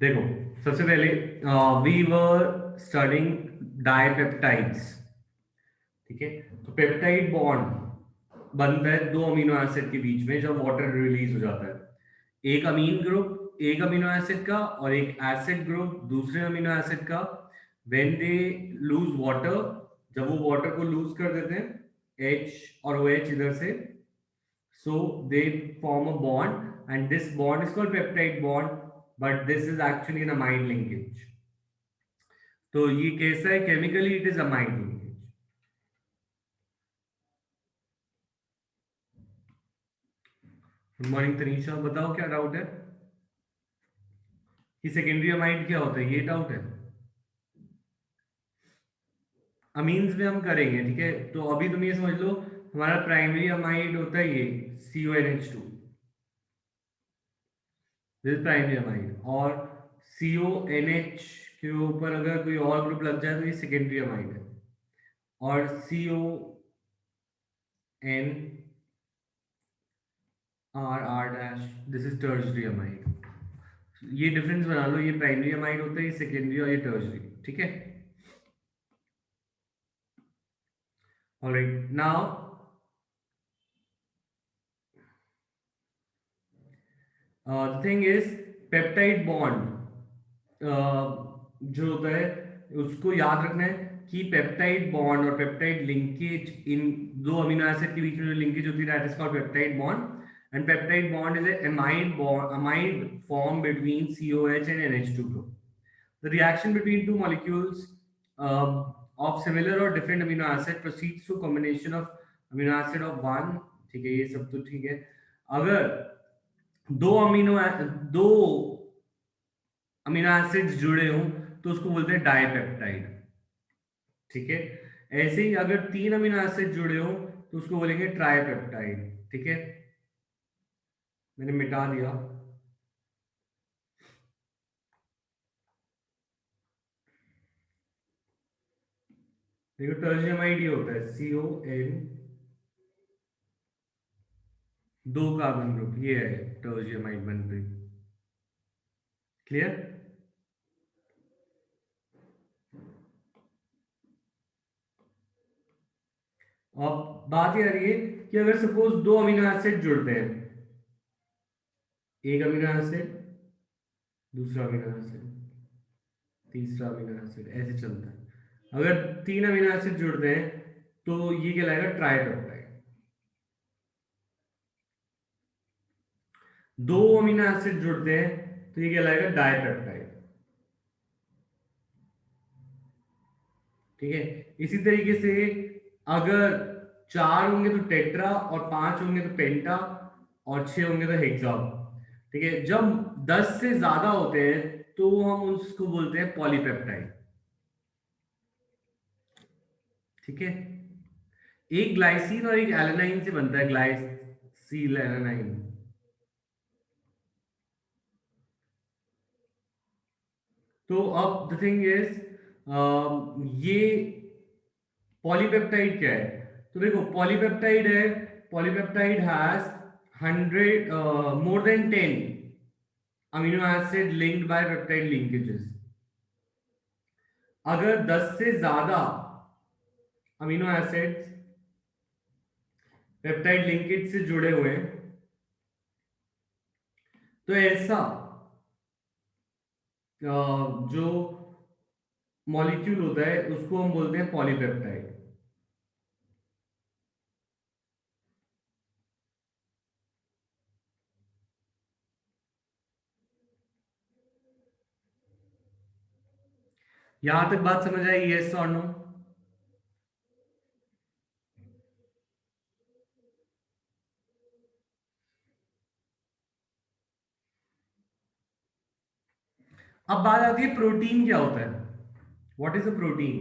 देखो, सबसे पहले वी वर स्टडिंग डाइपेप्टाइड्स। ठीक है, तो पेप्टाइड बॉन्ड बनता है दो अमीनो एसिड के बीच में जब वाटर रिलीज हो जाता है। एक अमीन ग्रुप एक अमीनो एसिड का और एक एसिड ग्रुप दूसरे अमीनो एसिड का। व्हेन दे लूज वाटर, जब वो वाटर को लूज कर देते हैं, H और OH इधर से, so they form a bond and this bond is called peptide bond, but this is actually an amide linkage. तो ये कैसा है? Chemically it is amide linkage. Good morning Tanisha, बताओ क्या डाउट है कि सेकेंडरी अमाइड क्या होता है, ये डाउट है। अमीन्स में हम करेंगे, ठीक है। तो अभी तुम ये समझ लो, हमारा प्राइमरी अमाइड होता है ये CONH2, दिस प्राइमरी अमाइड। और CONH के ऊपर अगर कोई और ग्रुप लग जाए तो ये सेकेंडरी अमाइड है। और CONR this is tertiary amide. ये डिफरेंस बना लो, ये प्राइमरी अमाइड होता है, ये सेकेंडरी और ये टर्शरी। ठीक है, alright. Now the thing is peptide bond जो होता है उसको याद रखना है कि पेप्टाइड बॉन्ड और पेप्टाइड लिंकेज, इन दो अमीनो एसिड के बीच में जो लिंकेज होती है that is called peptide bond. And peptide bond is a amide bond, amide formed between COH and NH2 group. The reaction between two molecules of similar or different amino acid proceeds through combination of amino acid of one। ठीक है, ये सब तो ठीक है। अगर दो amino acids जुड़े हों तो उसको बोलते हैं डाइपेप्टाइड। ठीक है, ऐसे ही अगर तीन अमीनो एसिड जुड़े हों तो उसको बोलेंगे ट्राइपेप्टाइड। ठीक है, मैंने मिटा दिया। देखो, टर्जियमाइड ये होता है CON, दो कार्बन ग्रुप, ये है टर्जियमाइड बन गई। क्लियर? अब बात ये आ रही है कि अगर सपोज दो अमीनो एसिड जुड़ते हैं, एक अमीनो एसिड, दूसरा अमीनो एसिड, तीसरा अमीनो एसिड, ऐसे चलता है। अगर तीन अमीनो एसिड जुड़ते हैं तो ये कहलाएगा ट्राइपेप्टाइड। दो अमीनो एसिड जुड़ते हैं तो ये कहलाएगा डाइपेप्टाइड। ठीक है, इसी तरीके से अगर चार होंगे तो टेट्रा, और पांच होंगे तो पेंटा, और छह होंगे तो हेक्सा। ठीक है, जब 10 से ज्यादा होते हैं तो हम उसको बोलते हैं पॉलीपेप्टाइड। ठीक है, एक ग्लाइसिन और एक एलेनाइन से बनता है, ग्लाइसिल एलेनाइन। तो अब द थिंग इज ये पॉलीपेप्टाइड क्या है? तो देखो, पॉलीपेप्टाइड है, polypeptide has 100 more than 10 amino acid linked by peptide linkages. अगर 10 से ज्यादा अमीनो एसिड्स पेप्टाइड लिंकेज से जुड़े हुए हैं तो ऐसा जो मॉलिक्यूल होता है उसको हम बोलते हैं पॉलीपेप्टाइड। यहां तक बात समझ आई? यस और नो? अब बात आती है प्रोटीन क्या होता है, व्हाट इज अ प्रोटीन।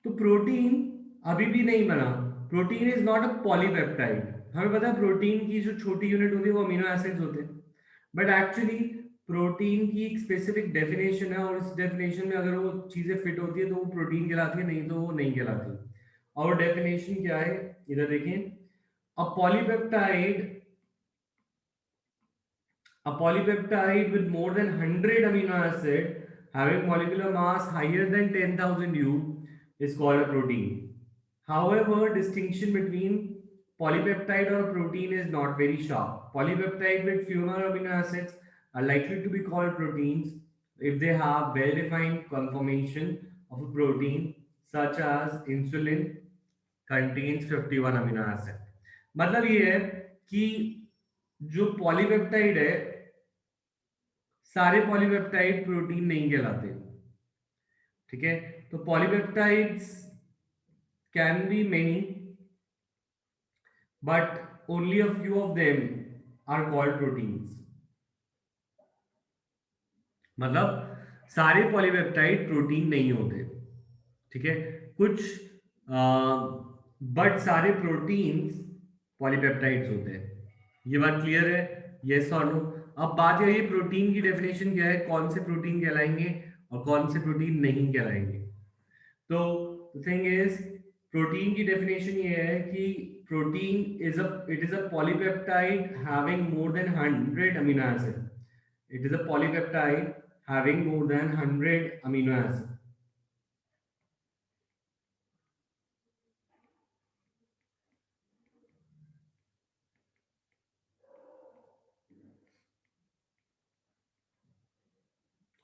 तो प्रोटीन अभी भी नहीं बना। Protein is not a polypeptide. हमें पता है प्रोटीन की जो छोटी यूनिट होती है वो अमीनो एसिड्स होते हैं, बट एक्चुअली प्रोटीन की एक स्पेसिफिक डेफिनेशन है, और इस डेफिनेशन में अगर वो चीजें फिट होती है तो वो प्रोटीन कहलाती है, नहीं तो वो नहीं कहलाती। और डेफिनेशन क्या है, इधर देखिए। A polypeptide A polypeptide with more than 100 amino acid having molecular mass higher than 10,000 U is called a protein. However, distinction between polypeptide or protein is not very sharp. Polypeptide with fewer amino acids are likely to be called proteins if they have well-defined conformation of a protein, such as insulin contains 51 amino acid. मतलब ये है कि जो polypeptide है, सारे polypeptide protein नहीं कहलाते, ठीक है। तो polypeptides can be many but only a few of them are called proteins. मतलब सारे पॉलीपेप्टाइड प्रोटीन नहीं होते, ठीक है। कुछ बट सारे प्रोटीन्स पॉलीपेप्टाइड्स होते हैं। ये बात क्लियर है? यस और नो? अब बात यह है प्रोटीन की डेफिनेशन क्या है, कौन से प्रोटीन कहलाएंगे और कौन से प्रोटीन नहीं कहलाएंगे। तो थिंग इज, प्रोटीन की डेफिनेशन ये है कि protein it is a polypeptide having more than 100 amino acid. It is a polypeptide having more than 100 amino acids.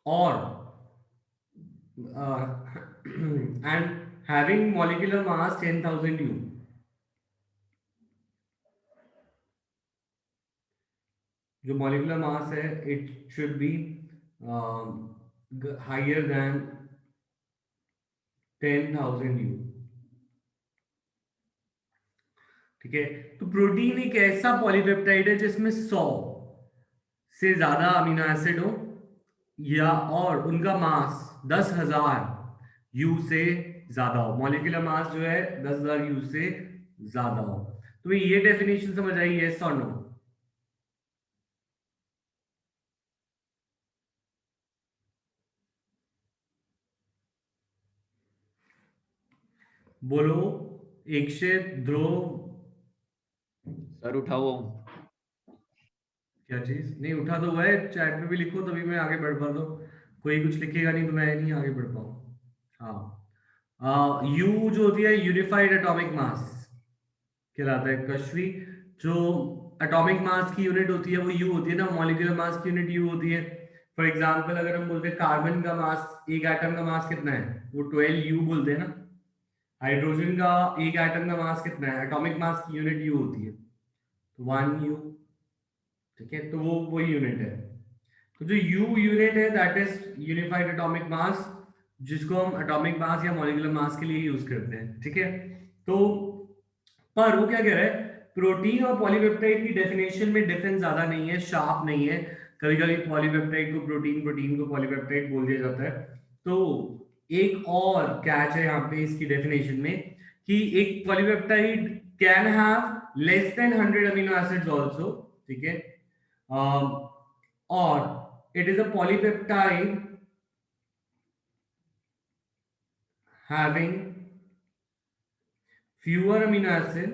Or and having molecular mass 10,000 U. जो molecular mass है, it should be higher than 10,000 U. ठीक है। तो protein एक ऐसा polypeptide है जिसमें 100 से ज्यादा अमीनो एसिड हो, या और उनका मास 10,000 U से ज्यादा हो। मॉलिक्यूलर मास जो है 10,000 U से ज्यादा हो। तो ये डेफिनेशन समझ आई? यस और नो? बोलो इक्षित, ध्रुव। सर उठा हुआ हूं। क्या चीज? नहीं उठा तो हुआ है, चैट में भी लिखो तभी मैं आगे बढ़ पाता हूँ। कोई कुछ लिखेगा नहीं तो मैं नहीं आगे बढ़ पाऊँ। हाँ, यू जो होती है यूनिफाइड एटॉमिक मास कहलाता है। कश्वी, जो एटॉमिक मास की यूनिट होती है वो यू होती है ना, मॉलिक्यूलर मास की यूनिट यू होती है। फॉर एग्जांपल अगर हम बोलते हैं कार्बन का मास, एक एटम का मास कितना है, वो 12 यू बोलते हैं ना। हाइड्रोजन का एक एटम का मास कितना है, एटॉमिक मास की यूनिट यू होती है, तो 1 यू, ठीक है। तो वो वही यूनिट है। तो जो यू यूनिट है that is unified atomic mass, जिसको हम एटॉमिक मास या मॉलिक्यूलर मास के लिए यूज करते हैं, ठीक है। तो पर वो क्या कह रहा है, प्रोटीन और पॉलीपेप्टाइड की डेफिनेशन में डिफरेंस ज्यादा नहीं है, शार्प नहीं है। कभी कभी पॉलीपेप्टाइड को प्रोटीन, प्रोटीन को पॉलीपेप्टाइड बोल दिया जाता है। तो एक और कैच है यहाँ पे इसकी डेफिनेशन में कि एक polypeptide can have less than 100 amino acids also, ठीक है। और it is a polypeptide having fewer amino acid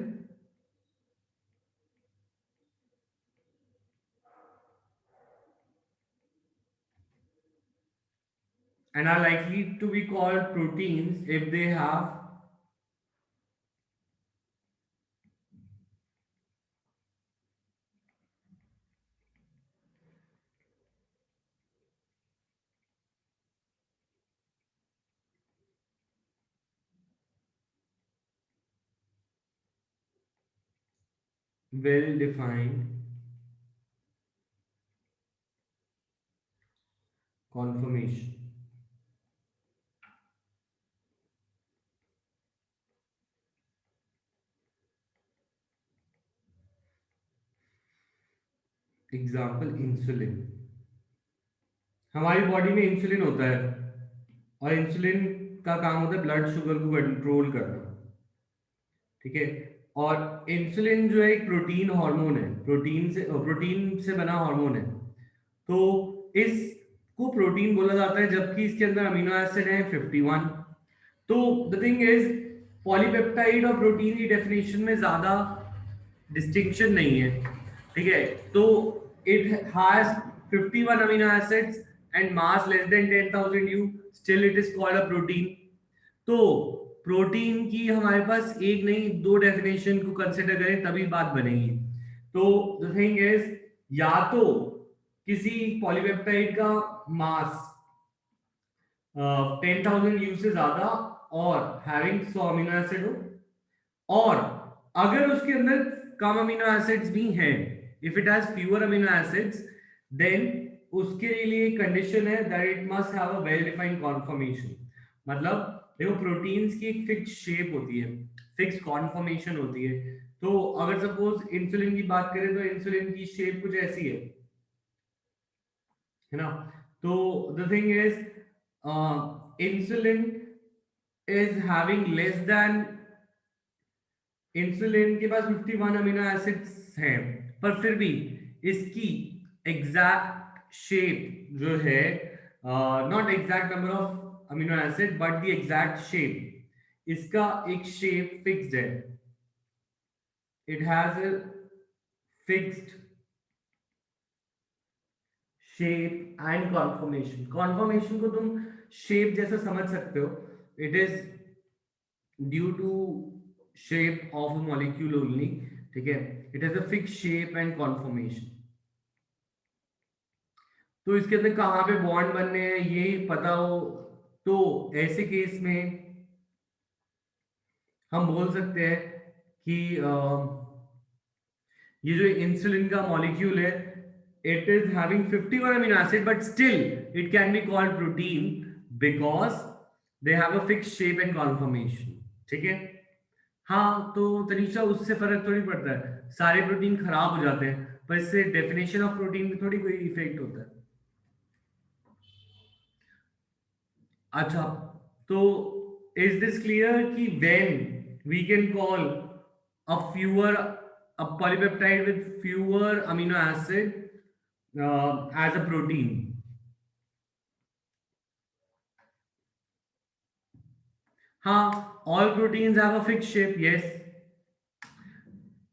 and are likely to be called proteins if they have well defined conformation. Example insulin. हमारी body में insulin होता है और insulin का काम होता है ब्लड शुगर को कंट्रोल करना, ठीक है। और इंसुलिन जो है एक प्रोटीन हार्मोन है, प्रोटीन से बना हार्मोन है। तो इसको प्रोटीन बोला जाता है जबकि इसके अंदर अमीनो एसिड है 51। तो द थिंग इज, पॉलीपेप्टाइड और प्रोटीन की डेफिनेशन में ज्यादा डिस्टिंक्शन नहीं है, ठीक है। तो it has 51 amino acids and mass less than 10,000 U, still it is called a protein. तो प्रोटीन की हमारे पास एक नहीं दो डेफिनेशन को कंसिडर करें तभी बात बनेगी. तो द थिंग इज, या तो किसी पॉलीपेप्टाइड का मास 10,000 यू से ज्यादा और हैविंग 100 अमीनो एसिड हो, और अगर उसके अंदर कम अमीनो एसिड्स भी हैं, if it has fewer amino acids, then उसके लिए कंडीशन है that it must have a well defined conformation. मतलब देखो, प्रोटीन्स की एक फिक्स शेप होती है, फिक्स कॉन्फॉर्मेशन होती है. तो अगर सपोज इंसुलिन की बात करें तो इंसुलिन की शेप कुछ ऐसी है ना. तो the thing is, insulin is having less than, insulin के पास 51 अमीनो एसिड्स हैं, पर फिर भी इसकी एग्जैक्ट शेप जो है, not exact number of amino acid but the exact shape, इसका एक शेप फिक्स्ड है. It has a fixed shape and conformation. Conformation को तुम शेप जैसा समझ सकते हो. It is due to shape of a molecule only. ठीक है, it has a fixed shape and conformation. तो इसके अंदर कहाँ पे बॉन्ड बनने हैं ये पता हो तो ऐसे केस में हम बोल सकते हैं कि ये जो इंसुलिन का मॉलिक्यूल है, it is having 51 amino acid but still it can be called protein because they have a fixed shape and conformation. ठीक है. हाँ, तो तनीषा उससे फर्क थोड़ी पड़ता है, सारे प्रोटीन खराब हो जाते हैं, पर इससे डेफिनेशन ऑफ प्रोटीन में थोड़ी कोई इफेक्ट होता है. अच्छा, तो इज दिस क्लियर कि when we can call a fewer, a polypeptide with fewer amino acid as a protein. हाँ, all proteins have a fixed shape, yes.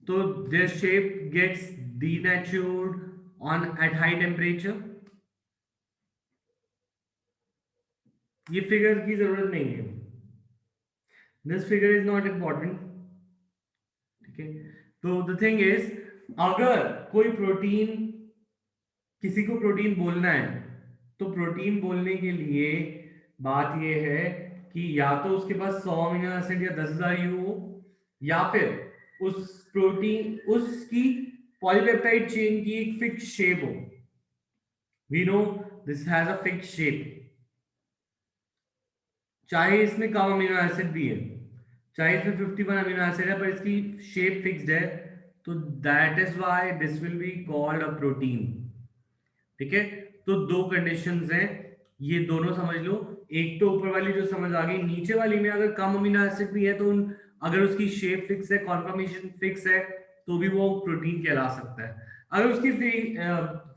So their shape gets denatured on at high temperature. ये figure की जरूरत नहीं है, this figure is not important. ठीक है. तो the thing is, अगर कोई प्रोटीन, किसी को प्रोटीन बोलना है, तो प्रोटीन बोलने के लिए बात यह है कि या तो उसके पास 100 अमीनो एसिड या 10,000 यू हो, या फिर उस प्रोटीन, उसकी पॉलीपेप्टाइड चेन की एक फिक्स शेप हो. We know this has a fix shape, चाहे इसमें कम अमीनो एसिड भी है, चाहे इसमें 51 अमीनो एसिड है, पर इसकी शेप फिक्स्ड है, तो that is why this will be called a protein. ठीक है. तो दो कंडीशंस हैं, ये दोनों समझ लो. एक तो ऊपर वाली जो समझ आ गई, नीचे वाली में अगर कम अमीनो एसिड भी है तो अगर उसकी शेप फिक्स है, कॉन्फॉर्मेशन फिक्स है, तो भी वो प्रोटीन कहला सकता है. अगर उसकी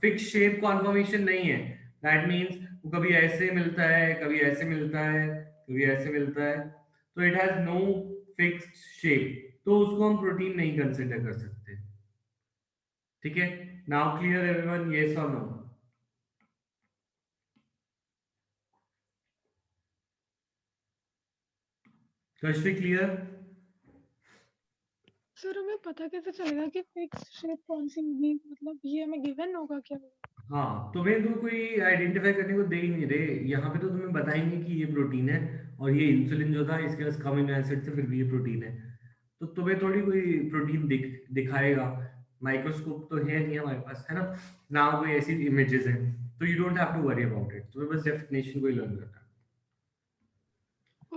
फिक्स शेप कॉन्फॉर्मेशन नहीं है, दैट मींस वो कभी ऐसे मिलता है, कभी ऐसे मिलता है, कभी ऐसे मिलता है, तो it has no fixed shape, तो उसको हम प्रोटीन नहीं कंसिडर कर सकते. ठीक है. नाउ क्लियर एवरीवन, यस और नो? कश्मी क्लियर? सर हमें पता कैसे चलेगा कि फिक्स शेप कौन सी होगी, मतलब ये हमें गिवन होगा क्या? हाँ, तुम्हें तो कोई आइडेंटिफाई करने को दे ही नहीं रहे यहाँ पे, तो तुम्हें बताएंगे कि ये प्रोटीन है, और ये इंसुलिन जो था इसके पास कम अमीनो एसिड थे, फिर भी ये प्रोटीन है. तो तुम्हें थोड़ी कोई प्रोटीन दिखाएगा, माइक्रोस्कोप तो है नहीं हमारे पास, है ना, ना कोई ऐसी इमेजेस हैं, तो you don't have to worry about it, तुम्हें बस डेफिनेशन को ही लर्न करना है.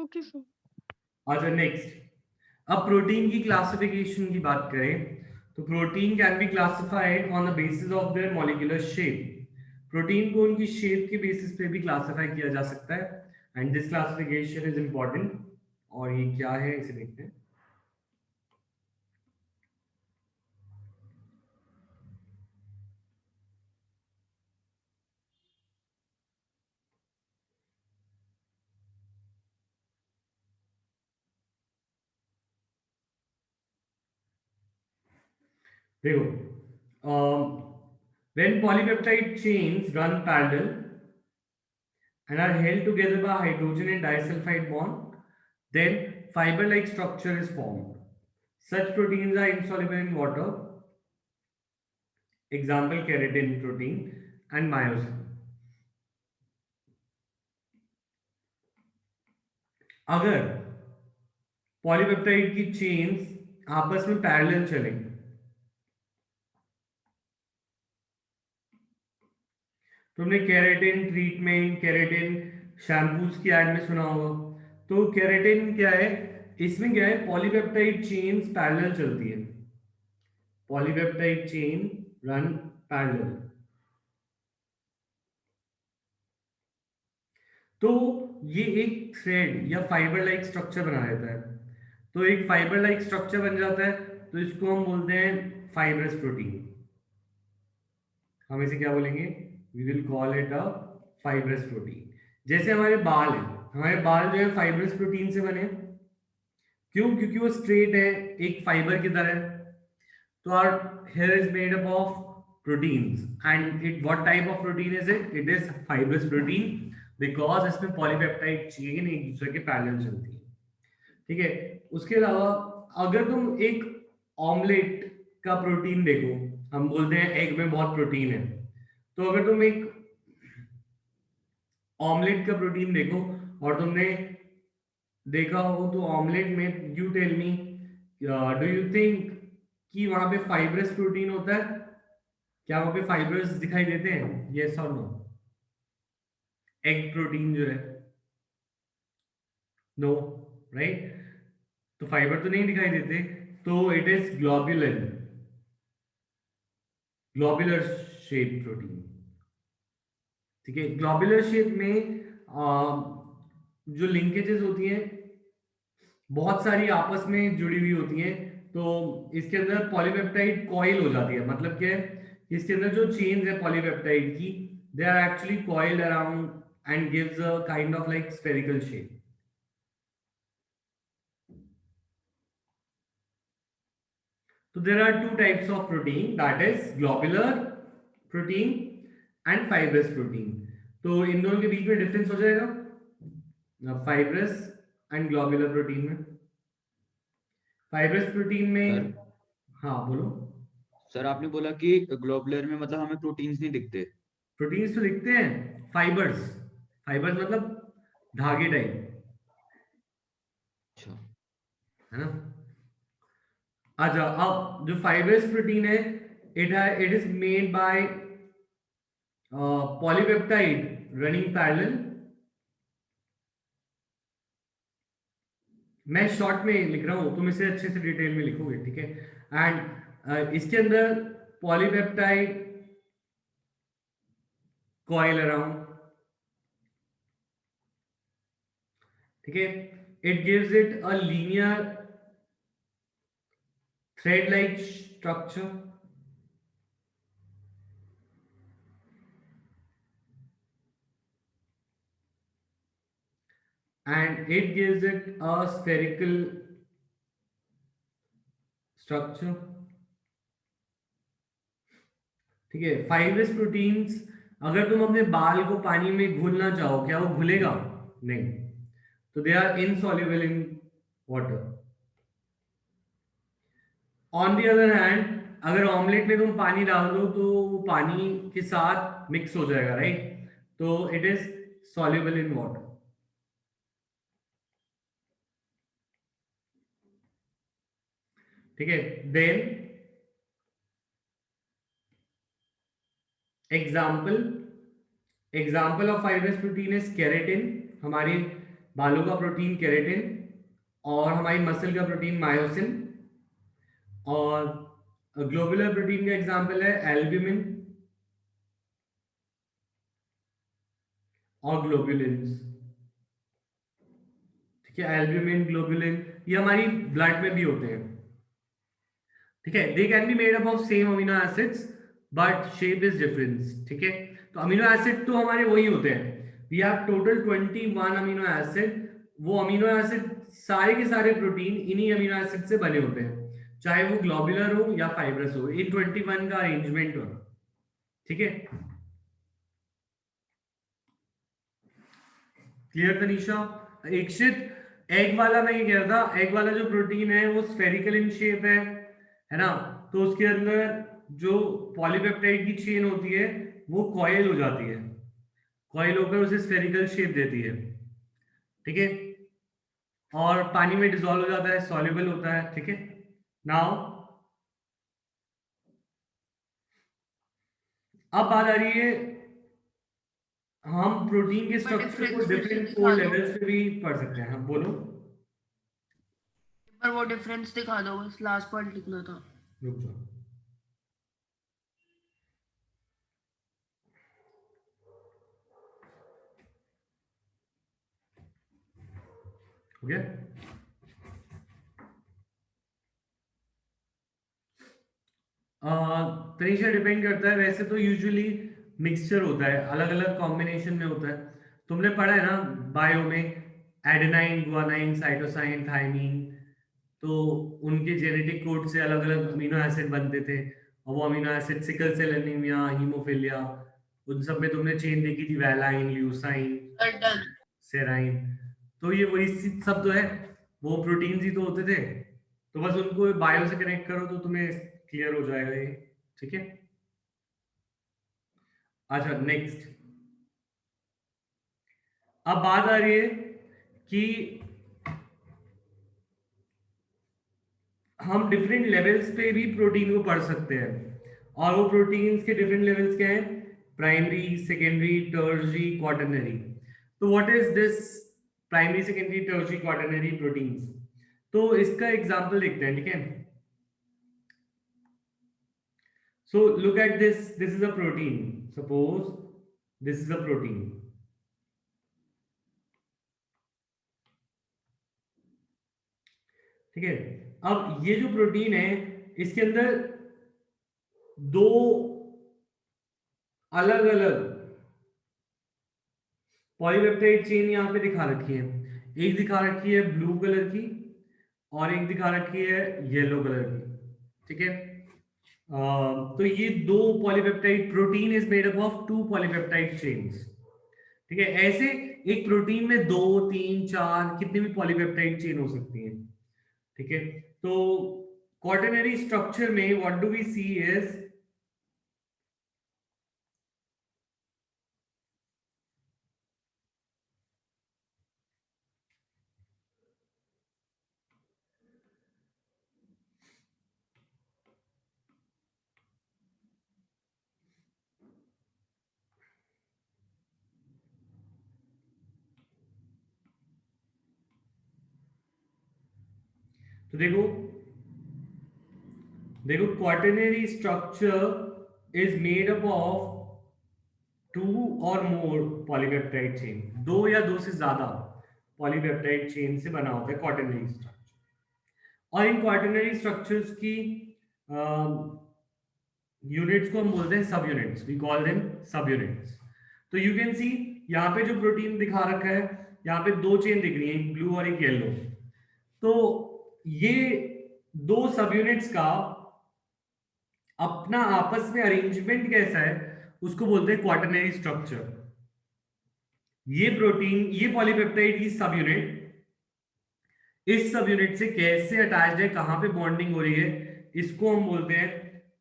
Okay sir. अच्छा, नेक्स्ट, अब प्रोटीन की क्लासिफिकेशन की बात करें, तो protein can be classified on the basis of their molecular shape. Protein को उनकी शेप के बेसिस पे भी क्लासिफाई किया जा सकता है, and this classification is important. और ये क्या है इसे देखते हैं. देखो, When polypeptide chains run parallel and are held together by hydrogen and disulfide bond, then fiber-like structure is formed. Such proteins are insoluble in water. Example, keratin protein and myosin. अगर polypeptide की chains आपस में parallel चलें, तुमने keratin treatment, keratin shampoos की add में सुना होगा। तो केराटिन क्या है, इसमें क्या है, पॉलीपेप्टाइड चेन्स पैरेलल चलती है, पॉलीपेप्टाइड चेन रन पैरेलल। तो ये एक थ्रेड या फाइबर लाइक स्ट्रक्चर बना देता है। तो एक फाइबर लाइक स्ट्रक्चर बन जाता है, तो इसको हम बोलते हैं फाइब्रस प्रोटीन। हम इसे क्या बोलेंगे, we will call it a fibrous protein. जैसे हमारे बाल है, हमारे बाल जो है फाइब्रस प्रोटीन से बने। क्यों? क्योंकि वो स्ट्रेट है, एक फाइबर की तरह। तो our hair is made up of proteins and it what type of protein is it? It is fibrous protein because इसमें पॉलीपेप्टाइड चेन एक दूसरे के पैरेलल चलती है। ठीक है। उसके अलावा अगर तुम एक ऑमलेट का प्रोटीन देखो, हम बोलते हैं एग में बहुत प्रोटीन है, तो अगर तुम एक ऑमलेट का प्रोटीन देखो और तुमने देखा हो तो ऑमलेट में, you tell me, do you think कि वहां पे फाइब्रस प्रोटीन होता है? क्या वहां पे फाइबर्स दिखाई देते हैं? यस और नो? एग प्रोटीन जो है, नो, राइट? तो फाइबर तो नहीं दिखाई देते, तो it is globular, globular shape protein. ठीक है। ग्लोबुलर शेप में जो लिंकेजेस होती हैं बहुत सारी आपस में जुड़ी हुई होती हैं, तो इसके अंदर पॉलीपेप्टाइड कॉइल हो जाती है। मतलब क्या है, इसके अंदर जो चेन्स है पॉलीपेप्टाइड की, they are actually coiled around and gives a kind of like spherical shape. So there are two types of protein, that is globular protein and fibrous protein. तो इन दोनों के बीच में डिफरेंस हो जाएगा फाइब्रस एंड ग्लोबुलर प्रोटीन में। Fibrous protein में, हाँ बोलो। सर आपने बोला कि ग्लोबुलर में मतलब हमें प्रोटीन्स नहीं दिखते। प्रोटीन्स तो दिखते हैं, फाइबर्स, फाइबर्स मतलब धागे टाइप, अच्छा, है ना। अच्छा, अब जो फाइब्रस प्रोटीन है, it is made by polypeptide running parallel. मैं शॉर्ट में लिख रहा हूं, तुम इसे अच्छे से डिटेल में लिखोगे, ठीक है। एंड इसके अंदर पॉलीपेप्टाइड कॉइल अराउंड, ठीक है। It gives it a linear thread like structure, and it gives it a spherical structure। ठीक है। फाइब्रस प्रोटीन्स, अगर तुम अपने बाल को पानी में घुलना चाहो, क्या वो घुलेगा? नहीं। तो they are insoluble in water. On the other hand, अगर ऑमलेट में तुम पानी डाल दो तो वो पानी के साथ मिक्स हो जाएगा, राइट? तो it is soluble in water. ठीक है। Then example of fibrous protein is keratin, हमारी बालों का प्रोटीन केराटिन, और हमारी मसल का प्रोटीन मायोसिन। और ग्लोबुलर प्रोटीन का एग्जाम्पल है एल्ब्यूमिन और ग्लोबुलिन्स। ठीक है। एल्ब्यूमिन, ग्लोबुलिन, ये हमारी ब्लड में भी होते हैं। ठीक है। They can be made up of same amino acids but shape is difference. ठीक है। तो अमीनो एसिड तो हमारे वही होते हैं, we have total 21 amino acid. वो अमीनो एसिड सारे के सारे प्रोटीन इन्हीं अमीनो एसिड से बने होते हैं, चाहे वो ग्लोबुलर हो या फाइब्रस हो। इन 21 का अरेंजमेंट हो। ठीक है, क्लियर तनीषा? इक्षित, एग वाला मैं ये कह रहा था, एग वाला जो प्रोटीन है वो स्फेरिकल इन शेप है ना, तो उसके अंदर जो पॉलीपेप्टाइड की चेन होती है वो कॉइल हो जाती है, कॉइल होकर उसे स्फेरिकल शेप देती है, ठीक है, और पानी में डिसॉल्व हो जाता है, सॉल्युबल होता है, ठीक है। नाउ अब बात आ रही है, हम प्रोटीन के स्ट्रक्चर को डिफरेंस फिर से डिफरेंट दिखा 4 दो, लेवल्स पे भी पढ़ सकते हैं, हम बोलो। पर वो डिफरेंस दिखा दो, बस लास्ट पॉइंट लिखना था। रुक जाओ, हो गया? तरीका डिपेंड करता है, वैसे तो यूजुअली मिक्सचर होता है, अलग अलग कॉम्बिनेशन में होता है। तुमने पढ़ा है ना बायो में, एडेनाइन, गुआनाइन, साइटोसाइन, थायमीन, तो उनके जेनेटिक कोड से अलग अलग अमीनो एसिड बनते थे, और वो amino acid sickle cell anaemia, haemophilia, उन सब में तुमने चेन देखी थी, वैलाइन, ल्यूसाइन, डन। सेराइन, तो ये वही सब तो है, वो प्रोटीन्स ही तो होते थे, तो बस उनको बायो से कनेक्ट करो तो तुम्हें क्लियर हो जाएगा ये, ठीक है। अच्छा नेक्स्ट, अब बात आ रही है कि हम डिफरेंट लेवल्स पे भी प्रोटीन को पढ़ सकते हैं, और वो प्रोटीन्स के डिफरेंट लेवल्स क्या है, प्राइमरी, सेकेंडरी, टर्शरी, क्वाटरनरी। तो what is this primary, secondary, tertiary, quaternary proteins? तो इसका एग्जांपल देखते हैं, ठीक है। So look at this, this is a protein, suppose this is a protein, ठीक है। अब ये जो प्रोटीन है, इसके अंदर दो अलग अलग पॉलीपेप्टाइड चेन यहाँ पे दिखा रखी है, एक दिखा रखी है ब्लू कलर की और एक दिखा रखी है येलो कलर की, ठीक है। तो ये दो polypeptide, protein is made up of two polypeptide chains, ठीक है। ऐसे एक प्रोटीन में 2, 3, 4 कितने भी पॉलीपेप्टाइड चेन हो सकती हैं, ठीक है। तो क्वाटरनरी स्ट्रक्चर में what do we see is, तो देखो देखो quaternary structure is made up of two और मोर पॉलीपेप्टाइड चेन, दो या दो से ज्यादा पॉलीपेप्टाइड चेन से बना होता है क्वाटरनरी स्ट्रक्चर। और इन क्वाटरनरी स्ट्रक्चर्स की यूनिट्स को हम बोलते हैं सब यूनिट्स, वी कॉल देम सब यूनिट्स। तो यू कैन सी यहाँ पे जो प्रोटीन दिखा रखा है, यहाँ पे दो चेन दिख रही है, एक ब्लू और एक येलो। तो ये दो सब यूनिट्स का अपना आपस में अरेंजमेंट कैसा है, उसको बोलते हैं क्वाटरनरी स्ट्रक्चर। ये प्रोटीन, ये पॉलीपेप्टाइड की सब यूनिट इस सब यूनिट से कैसे अटैच्ड है, कहां पे बॉन्डिंग हो रही है, इसको हम बोलते हैं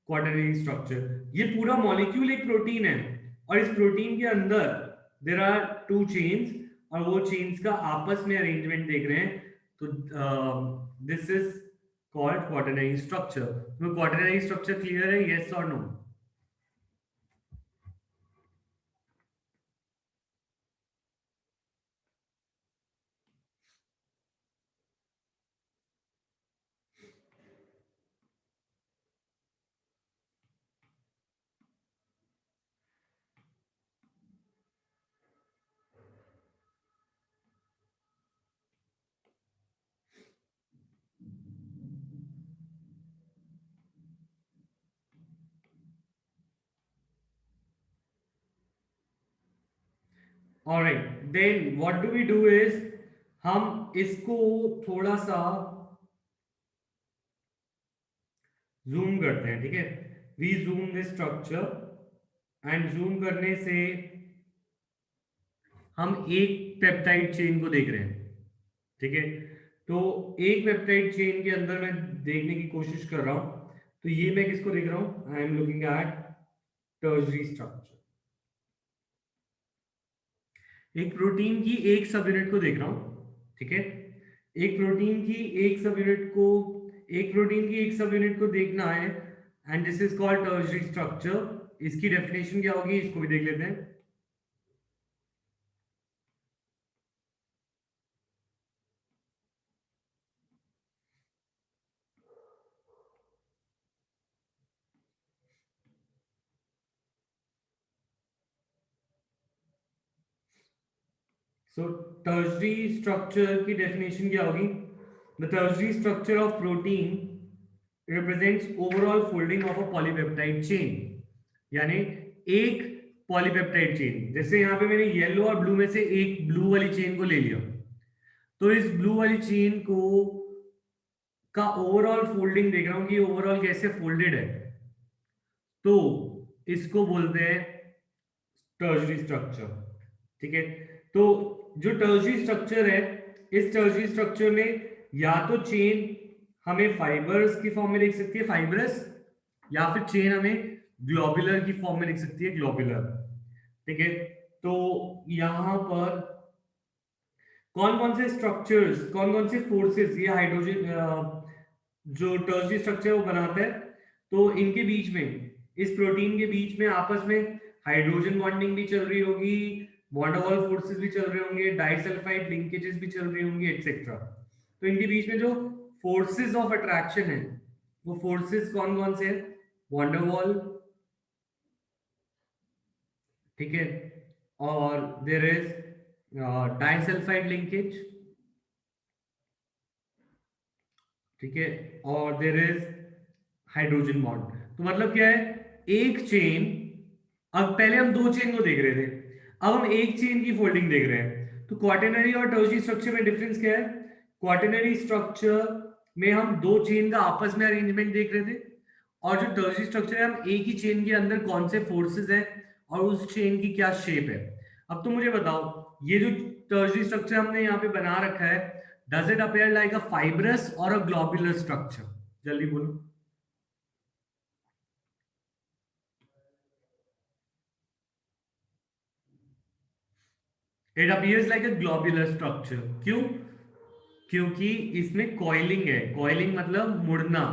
क्वाटरनरी स्ट्रक्चर। ये पूरा मॉलिक्यूल एक प्रोटीन है, और इस प्रोटीन के अंदर देयर आर टू चेन्स, और वो चेन्स का आपस में अरेंजमेंट देख रहे हैं, तो this is called quaternary structure. तो क्वाटरनरी स्ट्रक्चर क्लियर है, यस और no? Alright, then what do we do is, हम इसको थोड़ा सा जूम करते हैं, ठीक है। We zoom this structure, and zoom करने से हम एक पेप्टाइड चेन को देख रहे हैं, ठीक है। तो एक पेप्टाइड चेन के अंदर मैं देखने की कोशिश कर रहा हूं, तो ये मैं किसको देख रहा हूं, I am looking at tertiary structure. एक प्रोटीन की एक सब यूनिट को देख रहा हूं, ठीक है। एक प्रोटीन की एक सब यूनिट को देखना है, and this is called tertiary structure. इसकी डेफिनेशन क्या होगी, इसको भी देख लेते हैं। सो टर्शरी स्ट्रक्चर की डेफिनेशन क्या होगी, the tertiary structure of protein represents overall folding of a polypeptide chain. यानी एक पॉलीपेप्टाइड चेन, जैसे यहाँ पे मैंने येलो और ब्लू में से एक ब्लू वाली चेन को ले लिया, तो इस ब्लू वाली चेन को का ओवरऑल फोल्डिंग देख रहा हूं कि ओवरऑल कैसे फोल्डेड है, तो इसको बोलते हैं टर्शरी स्ट्रक्चर, ठीक है। तो जो टर्शरी स्ट्रक्चर है, इस टर्शरी स्ट्रक्चर में या तो चेन हमें फाइबर्स की फॉर्म में देख सकती है, फाइबरस, या फिर चेन हमें ग्लोबुलर की फॉर्म में दिख सकती है, ग्लोबुलर, ठीक है। तो यहां पर कौन कौन से स्ट्रक्चर्स, कौन कौन से फोर्सेस ये हाइड्रोजन जो टर्शरी स्ट्रक्चर वो बनाता है, तो इनके बीच में, इस प्रोटीन के बीच में आपस में हाइड्रोजन बॉन्डिंग भी चल रही होगी, वॉन डेर वाल्स फोर्सेस भी चल रहे होंगे, डाइसल्फाइड लिंकेजेस भी चल रही होंगी, एक्सेट्रा। तो इनके बीच में जो फोर्सेस ऑफ अट्रैक्शन है, वो फोर्सेस कौन कौन से हैं, वॉन डेर वाल, ठीक है, और देयर इज डाइसल्फाइड लिंकेज, ठीक है, और देयर इज हाइड्रोजन बॉन्ड। तो मतलब क्या है, एक चेन, अब पहले हम दो चेन को देख रहे थे, अब हम एक चेन की फोल्डिंग देख रहे हैं। तो क्वाटरनरी और टर्शरी स्ट्रक्चर में डिफरेंस क्या है, क्वाटरनरी स्ट्रक्चर में हम दो चेन का आपस में अरेंजमेंट देख रहे थे, और जो टर्शरी स्ट्रक्चर है हम एक ही चेन के अंदर कौन से फोर्सेस है और उस चेन की क्या शेप है। अब तो मुझे बताओ, ये जो टर्शरी स्ट्रक्चर हमने यहाँ पे बना रखा है, does it appear like a fibrous और अ ग्लोबुलर स्ट्रक्चर, जल्दी बोलो। It appears like a globular structure. क्यों, क्योंकि इसमें कॉइलिंग है, कॉइलिंग मतलब मुड़ना,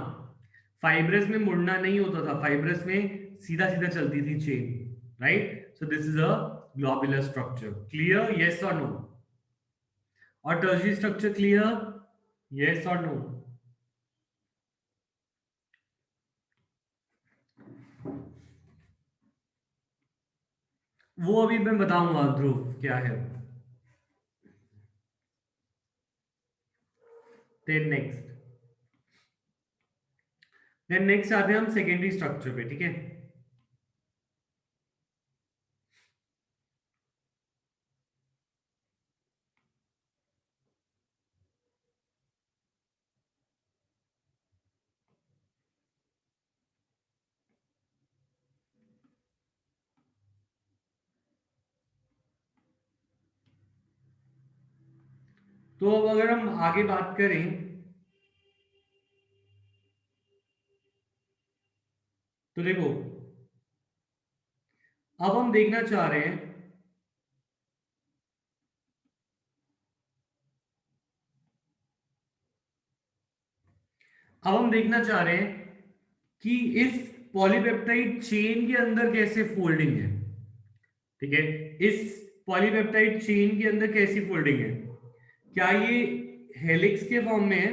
फाइब्रस में मुड़ना नहीं होता था, फाइब्रस में सीधा सीधा चलती थी chain, right. So this is a globular structure. Clear, yes और नो? और टर्शरी स्ट्रक्चर क्लियर, यस और नो? वो अभी मैं बताऊंगा ध्रुव क्या है। देन नेक्स्ट आते हैं हम सेकेंडरी स्ट्रक्चर पे, ठीक है। तो अब अगर हम आगे बात करें, तो देखो अब हम देखना चाह रहे हैं, अब हम देखना चाह रहे हैं कि इस पॉलीपेप्टाइड चेन के अंदर कैसे फोल्डिंग है, ठीक है। इस पॉलीपेप्टाइड चेन के अंदर कैसी फोल्डिंग है, क्या ये हेलिक्स के फॉर्म में है,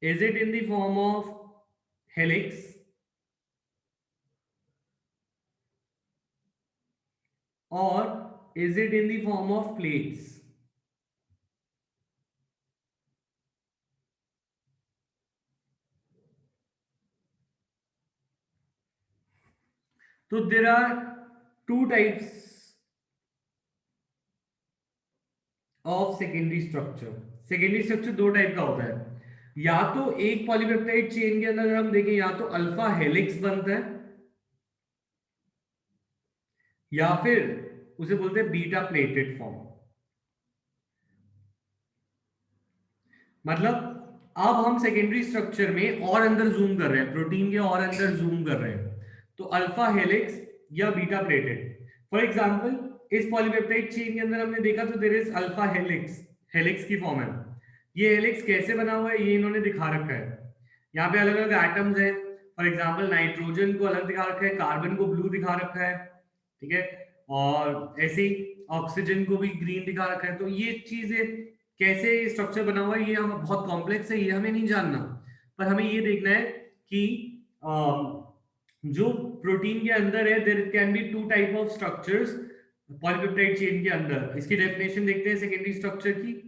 is it in the form of helix, और is it in the form of plates? तो there are two types of secondary structure. Secondary structure दो टाइप का होता है, या तो एक पॉलीपेप्टाइड चेन के अंदर अगर हम देखें, या तो अल्फा हेलिक्स बनता है, या फिर उसे बोलते हैं बीटा प्लेटेड फॉर्म। मतलब अब हम सेकेंडरी स्ट्रक्चर में और अंदर जूम कर रहे हैं, प्रोटीन के और अंदर जूम कर रहे हैं, तो अल्फा हेलिक्स या बीटा प्लेटेड। फॉर एग्जांपल इस पॉलीपेप्टाइड चेन के अंदर हमने देखा तो there is alpha helix, helix की फॉर्म है। ये हेलिक्स कैसे बना हुआ है ये इन्होंने दिखा रखा है। यहाँ पे अलग अलग एटम्स हैं, फॉर एग्जांपल नाइट्रोजन को अलग दिखा रखा है, कार्बन को ब्लू दिखा रखा है, ठीक है, और ऐसे ही ऑक्सीजन को भी ग्रीन दिखा रखा है। तो ये चीजें कैसे स्ट्रक्चर बना हुआ है ये हम बहुत कॉम्प्लेक्स है, ये हमें नहीं जानना, पर हमें ये देखना है कि जो प्रोटीन के अंदर है there can be two type of structures polypeptide chain के अंदर। इसकी डेफिनेशन देखते हैं सेकेंडरी स्ट्रक्चर की।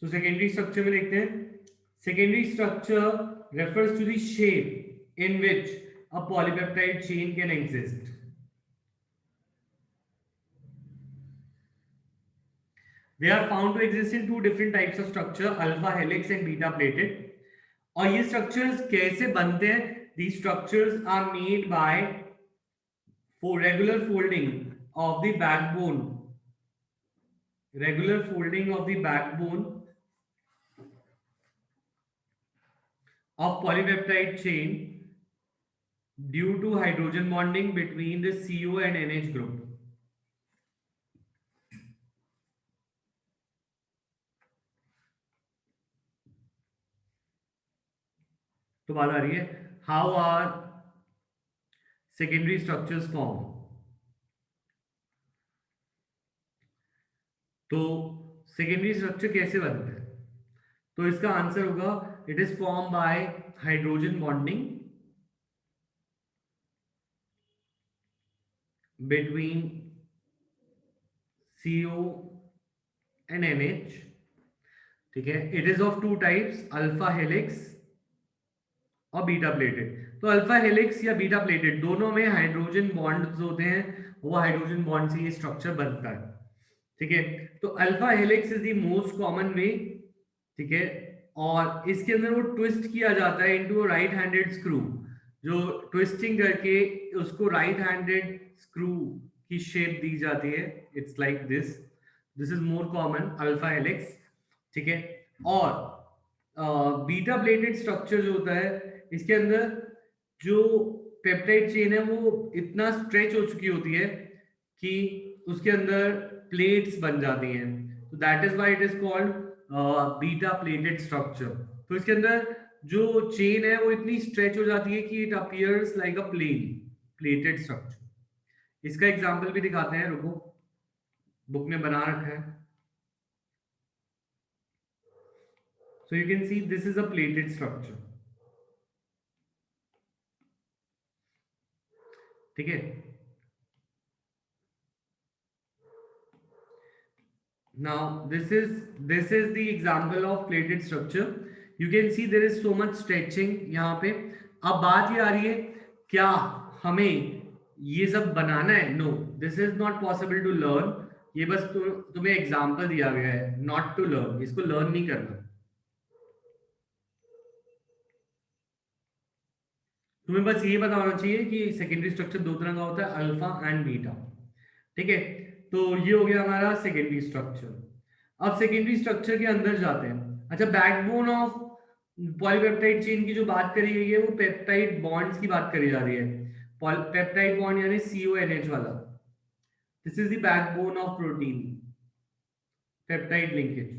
So secondary structure में देखते हैं, secondary structure refers to the shape in which a polypeptide chain can exist. They are found to exist in two different types of structure, alpha helix and beta plated. और ये structures कैसे बनते हैं? These structures are made by regular folding of the backbone, regular folding of the backbone of polypeptide chain due to hydrogen bonding between the CO and NH group. तो बात आ रही है how are secondary structures form. तो secondary structure कैसे बनते हैं? तो इसका आंसर होगा it is form by hydrogen bonding between CO and NH, ठीक है। इट इज ऑफ टू टाइप्स, अल्फा हेलिक्स और बीटा प्लेटेड। तो अल्फा हेलिक्स या बीटा प्लेटेड दोनों में हाइड्रोजन बॉन्ड्स होते हैं, वो हाइड्रोजन बॉन्ड से ये स्ट्रक्चर बनता है, ठीक है। तो alpha helix is the most common वे, ठीक है, और इसके अंदर वो ट्विस्ट किया जाता है इनटू राइट हैंडेड स्क्रू, जो ट्विस्टिंग करके उसको राइट हैंडेड स्क्रू की शेप दी जाती है। It's like this, this is more common alpha helix, ठीक है। और बीटा प्लेटेड स्ट्रक्चर जो होता है इसके अंदर जो पेप्टाइड चेन है वो इतना स्ट्रेच हो चुकी होती है कि उसके अंदर प्लेट्स बन जाती हैं, तो that is why it is called beta pleated structure. तो इसके अंदर जो चेन है वो इतनी स्ट्रेच हो जाती है कि it appears like a pleated structure. इसका एग्जांपल भी दिखाते हैं, रुको, बुक में बना रखा है। So you can see this is a plated structure, ठीक है। Now this is the example of plated structure. You can see there is so much stretching यहाँ पे। अब बात ये आ रही है क्या हमें ये सब बनाना है? No, this is not possible to learn. ये बस तुम्हें एग्जाम्पल दिया गया है, not to learn, इसको लर्न नहीं करना। तुम्हें बस ये पता होना चाहिए कि सेकेंडरी स्ट्रक्चर दो तरह का होता है, अल्फा एंड बीटा, ठीक है। तो ये हो गया हमारा सेकेंडरी स्ट्रक्चर। अब सेकेंडरी स्ट्रक्चर के अंदर जाते हैं। अच्छा, बैकबोन ऑफ पॉलीपेप्टाइड चेन की जो बात करी गई है वो पेप्टाइड बॉन्ड्स की बात करी जा रही है। पेप्टाइड बॉन्ड यानी CONH वाला, this is the backbone of protein, peptide linkage,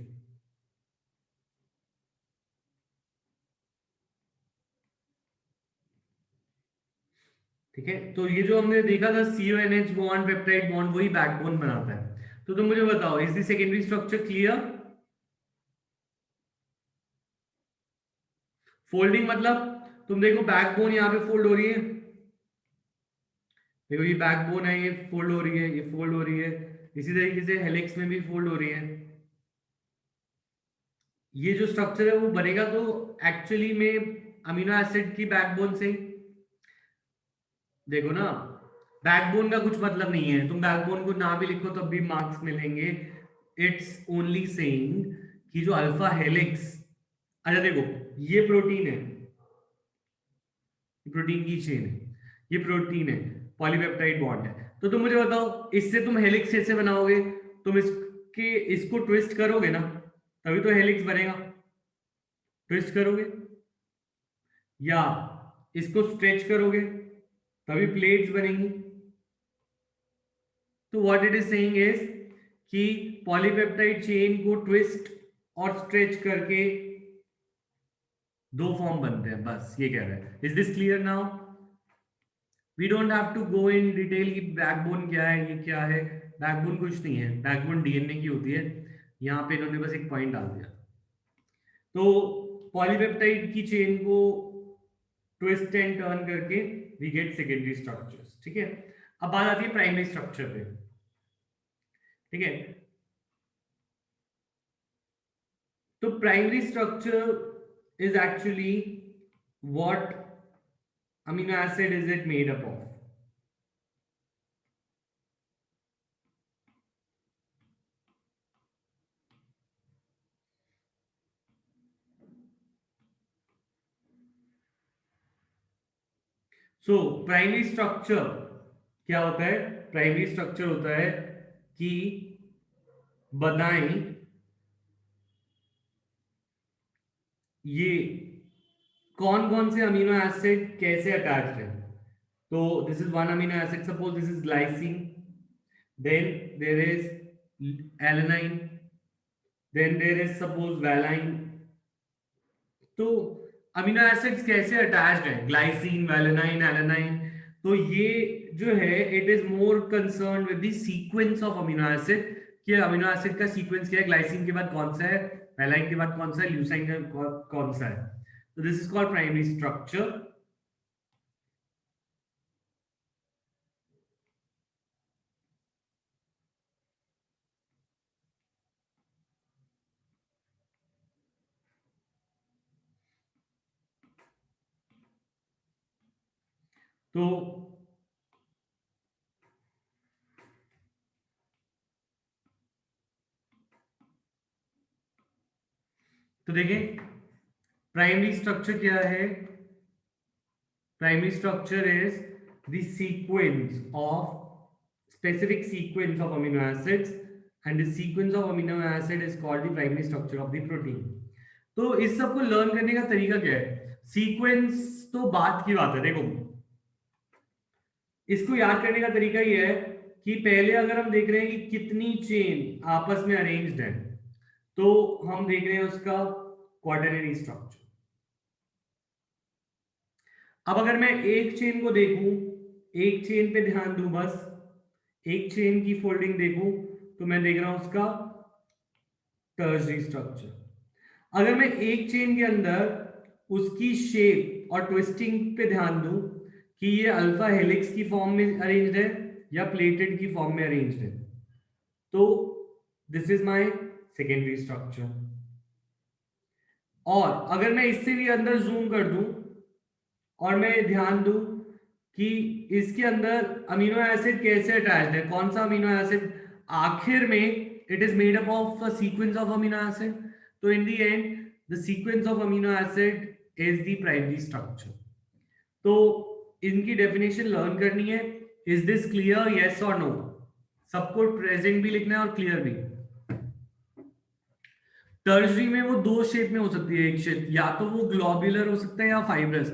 ठीक है। तो ये जो हमने देखा था CONH बॉन्ड, पेप्टाइड बॉन्ड, वही बैकबोन बनाता है। तो तुम मुझे बताओ, is the secondary structure clear? Folding मतलब तुम देखो बैकबोन यहाँ पे फोल्ड हो रही है, देखो ये बैकबोन है, ये फोल्ड हो रही है, ये फोल्ड हो रही है। इसी तरीके से हेलिक्स में भी फोल्ड हो रही है, ये जो स्ट्रक्चर है वो बनेगा तो एक्चुअली में अमीनो एसिड की बैकबोन से। देखो ना, बैकबोन का कुछ मतलब नहीं है, तुम बैकबोन को ना भी लिखो तब भी मार्क्स मिलेंगे। इट्स ओनली सेइंग कि जो अल्फा हेलिक्स, अच्छा देखो ये प्रोटीन है, प्रोटीन की चेन है, ये प्रोटीन है, पॉलीपेप्टाइड बॉन्ड है। तो तुम मुझे बताओ इससे तुम हेलिक्स कैसे बनाओगे? तुम इसको ट्विस्ट करोगे ना, तभी तो हेलिक्स बनेगा। ट्विस्ट करोगे या इसको स्ट्रेच करोगे तभी प्लेट्स बनेंगी। तो what it is saying is कि पॉलीपेप्टाइड चेन को ट्विस्ट और स्ट्रेच करके दो फॉर्म बनते हैं, बस ये कह रहे हैं। Is this clear now? We don't have to go in detail कि बैकबोन क्या है, ये क्या है। बैकबोन कुछ नहीं है, बैकबोन डीएनए की होती है। यहाँ पे इन्होंने बस एक पॉइंट डाल दिया। तो पॉलीपेप्टाइड की चेन को ट्विस्ट एंड टर्न करके वी गेट सेकेंडरी स्ट्रक्चर्स, ठीक है। अब बात आती है प्राइमरी स्ट्रक्चर पे, ठीक है। तो primary structure is actually what amino acid is it made up of? So primary structure क्या होता है? प्राइमरी स्ट्रक्चर होता है कि बनाएं ये कौन कौन से अमीनो एसिड कैसे अटैच्ड है। तो this is one amino acid, suppose this is glycine, then there is alanine, then there is suppose valine. तो अमीनो एसिड्स कैसे अटैच्ड है, ग्लाइसिन, वैलेनाइन, एलेनाइन। तो ये जो है it is more concern with the sequence of amino acid कि amino acid का sequence क्या है, ग्लाइसिन के बाद कौन सा है, वैलाइन के बाद कौन सा है, ल्यूसाइन के बाद कौन सा है। तो this is called primary structure. तो देखिए प्राइमरी स्ट्रक्चर क्या है। Primary structure is the sequence of specific sequence of amino acids and the sequence of amino acid is called the primary structure of the protein। तो इस सब को learn करने का तरीका क्या है? सीक्वेंस तो बात की बात है। देखो इसको याद करने का तरीका ये है कि पहले अगर हम देख रहे हैं कि कितनी चेन आपस में अरेंज्ड है, तो हम देख रहे हैं उसका क्वाटरनरी स्ट्रक्चर। अब अगर मैं एक चेन को देखूं, एक चेन पे ध्यान दूं, बस एक चेन की फोल्डिंग देखूं, तो मैं देख रहा हूं उसका टर्शरी स्ट्रक्चर। अगर मैं एक चेन के अंदर उसकी शेप और ट्विस्टिंग पे ध्यान दूं कि ये अल्फा हेलिक्स की फॉर्म में अरेंज्ड है या प्लेटेड की फॉर्म में अरेंज्ड है, तो this is my secondary structure. और अगर मैं इससे भी अंदर जूम कर दूं और मैं ध्यान दूं कि इसके अंदर अमीनो एसिड कैसे अटैच्ड है, कौन सा अमीनो एसिड आखिर में it is made up of a sequence of amino acid. तो in the end the sequence of amino acid is the primary structure. तो इनकी डेफिनेशन लर्न करनी है। Is this clear? यस और नो? सबको present भी लिखना है और क्लियर भी। टर्शरी में वो दो शेप में हो सकती है, एक शेप या तो वो ग्लोब्यूलर हो सकता है या फाइब्रस।